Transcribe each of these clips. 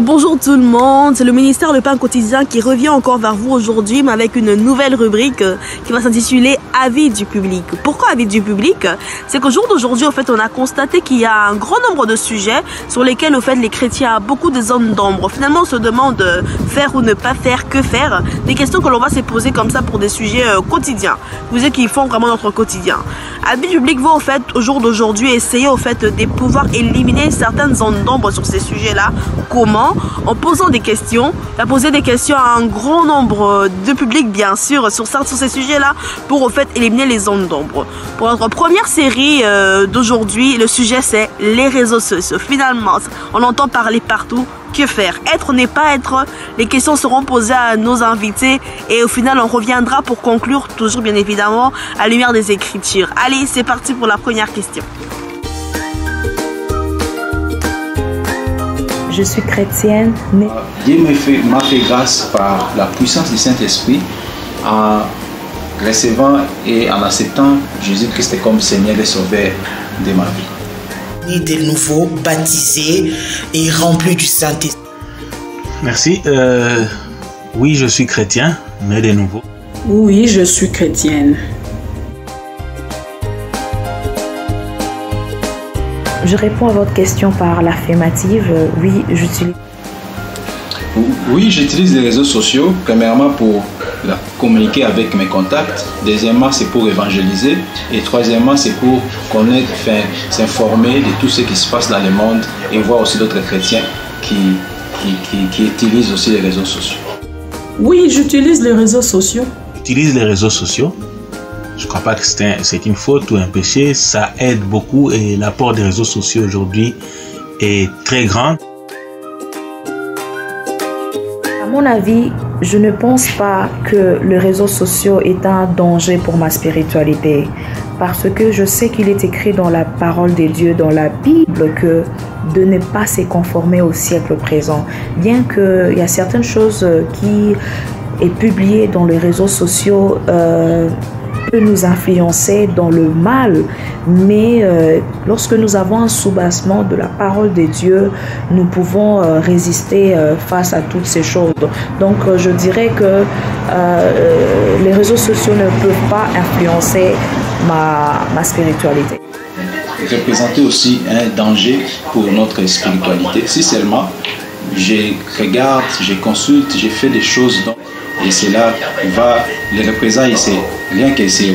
Bonjour tout le monde, c'est le ministère Le Pain Quotidien qui revient encore vers vous aujourd'hui, mais avec une nouvelle rubrique qui va s'intituler Avis du public. Pourquoi Avis du public? C'est qu'au jour d'aujourd'hui, en fait, on a constaté qu'il y a un grand nombre de sujets sur lesquels, en fait, les chrétiens ont beaucoup de zones d'ombre. Finalement, on se demande faire ou ne pas faire, que faire. Des questions que l'on va se poser comme ça pour des sujets quotidiens. Vous savez qui font vraiment notre quotidien. Avis du public va, en fait, au jour d'aujourd'hui, essayer, en fait, de pouvoir éliminer certaines zones d'ombre sur ces sujets-là. Comment? En posant des questions, à poser des questions à un grand nombre de publics, bien sûr, sur ces sujets-là, pour en fait éliminer les zones d'ombre. Pour notre première série d'aujourd'hui, le sujet c'est les réseaux sociaux. Finalement, on entend parler partout. Que faire? Être ou n'est pas être? Les questions seront posées à nos invités et au final, on reviendra pour conclure, toujours bien évidemment, à la lumière des Écritures. Allez, c'est parti pour la première question. Je suis chrétienne, mais Dieu m'a fait grâce par la puissance du Saint-Esprit en recevant et en acceptant Jésus-Christ comme Seigneur et Sauveur de ma vie. Né de nouveau, baptisé et rempli du Saint-Esprit. Merci. Oui, je suis chrétien, né de nouveau. Oui, je suis chrétienne. je réponds à votre question par l'affirmative. Oui, j'utilise. Oui, j'utilise les réseaux sociaux, premièrement pour communiquer avec mes contacts, deuxièmement c'est pour évangéliser et troisièmement c'est pour connaître, s'informer de tout ce qui se passe dans le monde et voir aussi d'autres chrétiens qui utilisent aussi les réseaux sociaux. Oui, j'utilise les réseaux sociaux. J'utilise les réseaux sociaux. Je ne crois pas que c'est une faute ou un péché, ça aide beaucoup et l'apport des réseaux sociaux aujourd'hui est très grand. À mon avis, je ne pense pas que les réseaux sociaux est un danger pour ma spiritualité, parce que je sais qu'il est écrit dans la parole de Dieu, dans la Bible, que de ne pas se conformer au siècle présent. Bien qu'il y a certaines choses qui est publiées dans les réseaux sociaux peut nous influencer dans le mal, mais lorsque nous avons un soubassement de la parole de Dieu, nous pouvons résister face à toutes ces choses. Donc je dirais que les réseaux sociaux ne peuvent pas influencer ma spiritualité. Représenter aussi un danger pour notre spiritualité. Si seulement je regarde, je consulte, je fais des choses et cela va, les représailles, c'est rien que c'est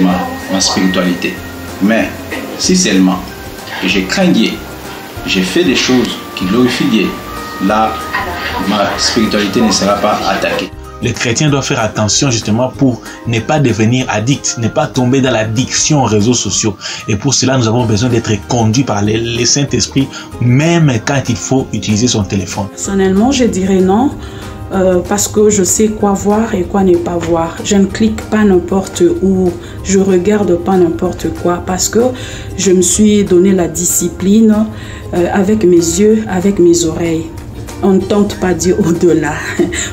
ma spiritualité. Mais si seulement je crains Dieu, je fais des choses qui glorifient Dieu, là, ma spiritualité ne sera pas attaquée. Les chrétiens doivent faire attention justement pour ne pas devenir addicts, ne pas tomber dans l'addiction aux réseaux sociaux. Et pour cela, nous avons besoin d'être conduits par le Saint-Esprit, même quand il faut utiliser son téléphone. Personnellement, je dirais non. Parce que je sais quoi voir et quoi ne pas voir. Je ne clique pas n'importe où, je regarde pas n'importe quoi, parce que je me suis donné la discipline avec mes yeux, avec mes oreilles. On ne tente pas Dieu au-delà.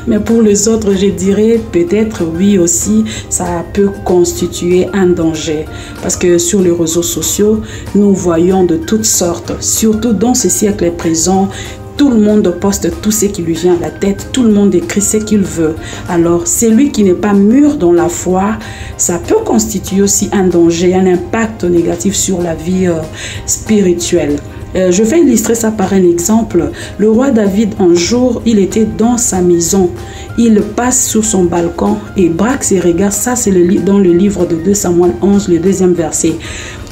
Mais pour les autres, je dirais peut-être oui aussi, ça peut constituer un danger. Parce que sur les réseaux sociaux, nous voyons de toutes sortes, surtout dans ce siècle présent. Tout le monde poste tout ce qui lui vient à la tête, tout le monde écrit ce qu'il veut. Alors, celui qui n'est pas mûr dans la foi, ça peut constituer aussi un danger, un impact négatif sur la vie spirituelle. Je vais illustrer ça par un exemple. Le roi David, un jour, il était dans sa maison. Il passe sur son balcon et braque ses regards. Ça, c'est dans le livre de 2 Samuel 11, le 2e verset.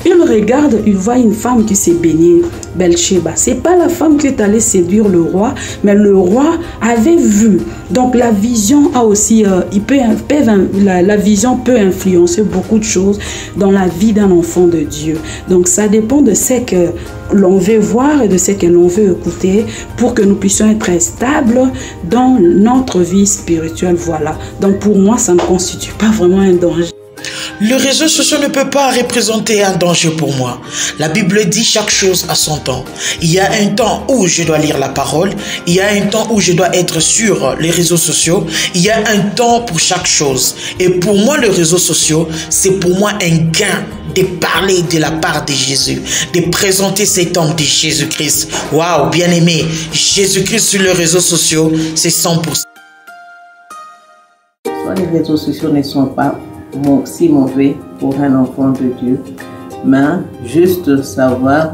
Il regarde, il voit une femme qui s'est baignée, Bathsheba. C'est pas la femme qui est allée séduire le roi, mais le roi avait vu. Donc la vision a aussi, la vision peut influencer beaucoup de choses dans la vie d'un enfant de Dieu. Donc ça dépend de ce que l'on veut voir et de ce que l'on veut écouter pour que nous puissions être stables dans notre vie spirituelle. Voilà. Donc pour moi, ça ne constitue pas vraiment un danger. Le réseau social ne peut pas représenter un danger pour moi. La Bible dit chaque chose à son temps. Il y a un temps où je dois lire la parole. Il y a un temps où je dois être sur les réseaux sociaux. Il y a un temps pour chaque chose. Et pour moi, les réseaux sociaux, c'est pour moi un gain de parler de la part de Jésus, de présenter cet homme de Jésus-Christ. Waouh, bien aimé, Jésus-Christ sur les réseaux sociaux, c'est 100%. Les réseaux sociaux ne sont pas si mauvais pour un enfant de Dieu, mais juste savoir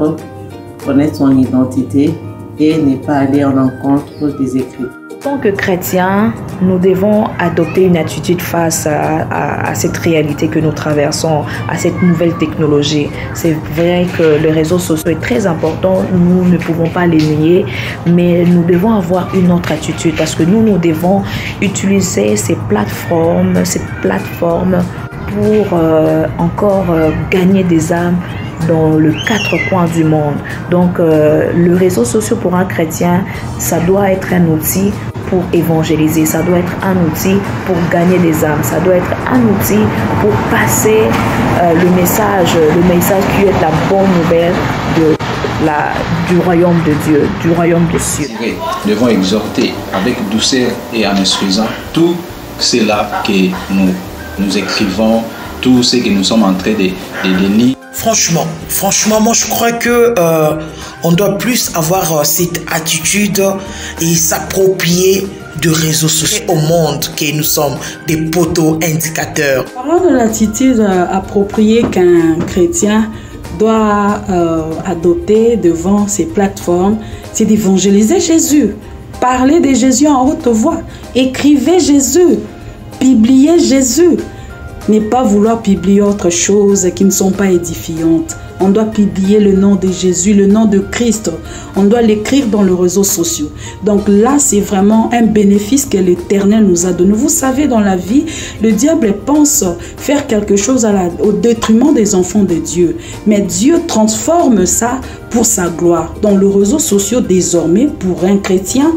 connaître son identité et ne pas aller en encontre des Écritures. En tant que chrétiens, nous devons adopter une attitude face à cette réalité que nous traversons, à cette nouvelle technologie. C'est vrai que les réseaux sociaux est très important, nous ne pouvons pas les nier, mais nous devons avoir une autre attitude parce que nous devons utiliser ces plateformes pour encore gagner des âmes dans les 4 coins du monde. Donc, le réseau social pour un chrétien, ça doit être un outil pour évangéliser, ça doit être un outil pour gagner des âmes, ça doit être un outil pour passer le message qui est la bonne nouvelle du royaume de Dieu, du royaume des cieux. Nous devons exhorter avec douceur et en excusant tout cela que nous écrivons, tout ce que nous sommes en train de lire. Franchement, moi je crois que on doit plus avoir cette attitude et s'approprier de réseaux sociaux au monde que nous sommes des poteaux indicateurs. Parlant de l'attitude appropriée qu'un chrétien doit adopter devant ces plateformes, c'est d'évangéliser Jésus, parler de Jésus en haute voix, écrivez Jésus, publiez Jésus. Ne pas vouloir publier autre chose qui ne sont pas édifiantes. On doit publier le nom de Jésus, le nom de Christ. On doit l'écrire dans les réseaux sociaux. Donc là, c'est vraiment un bénéfice que l'Éternel nous a donné. Vous savez, dans la vie, le diable pense faire quelque chose au détriment des enfants de Dieu. Mais Dieu transforme ça pour sa gloire. Dans les réseaux sociaux, désormais, pour un chrétien,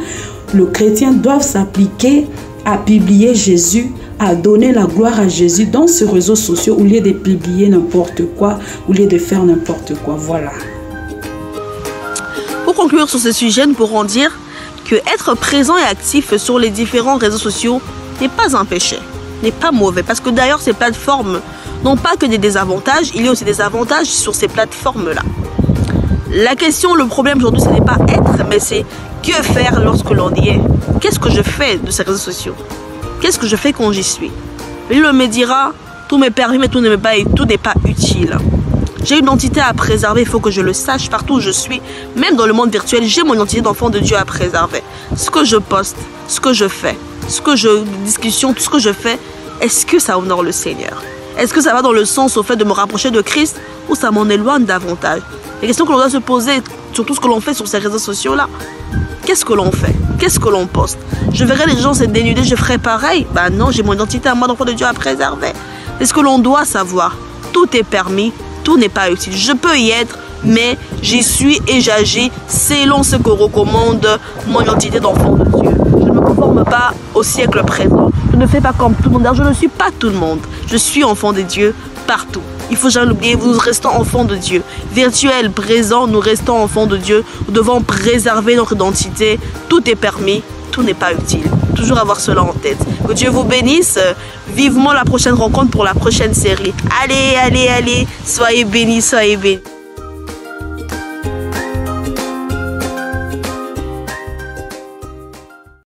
le chrétien doit s'appliquer à publier Jésus, à donner la gloire à Jésus dans ces réseaux sociaux au lieu de publier n'importe quoi, au lieu de faire n'importe quoi. Voilà. Pour conclure sur ce sujet, nous pourrons dire que être présent et actif sur les différents réseaux sociaux n'est pas un péché, n'est pas mauvais. Parce que d'ailleurs, ces plateformes n'ont pas que des désavantages, il y a aussi des avantages sur ces plateformes-là. La question, le problème aujourd'hui, ce n'est pas être, mais c'est que faire lorsque l'on y est. Qu'est-ce que je fais de ces réseaux sociaux? Qu'est-ce que je fais quand j'y suis? Lui me dira, tout m'est permis, mais tout n'est pas utile. J'ai une identité à préserver, il faut que je le sache partout où je suis. Même dans le monde virtuel, j'ai mon identité d'enfant de Dieu à préserver. Ce que je poste, ce que je fais, discussion, tout ce que je fais, est-ce que ça honore le Seigneur? Est-ce que ça va dans le sens au fait de me rapprocher de Christ ou ça m'en éloigne davantage? Les questions que l'on doit se poser sur tout ce que l'on fait sur ces réseaux sociaux-là. Qu'est-ce que l'on fait? Qu'est-ce que l'on poste? Je verrai les gens se dénuder, je ferai pareil. Ben non, j'ai mon identité à moi d'enfant de Dieu à préserver. C'est ce que l'on doit savoir. Tout est permis, tout n'est pas utile. Je peux y être, mais j'y suis et j'agis selon ce que recommande mon identité d'enfant de Dieu. Je ne me conforme pas au siècle présent. Je ne fais pas comme tout le monde. Je ne suis pas tout le monde. Je suis enfant de Dieu partout. Il faut jamais l'oublier, nous restons enfants de Dieu. Virtuel, présent, nous restons enfants de Dieu. Nous devons préserver notre identité. Tout est permis, tout n'est pas utile. Toujours avoir cela en tête. Que Dieu vous bénisse. Vivement la prochaine rencontre pour la prochaine série. Allez, allez, allez. Soyez bénis, soyez bénis.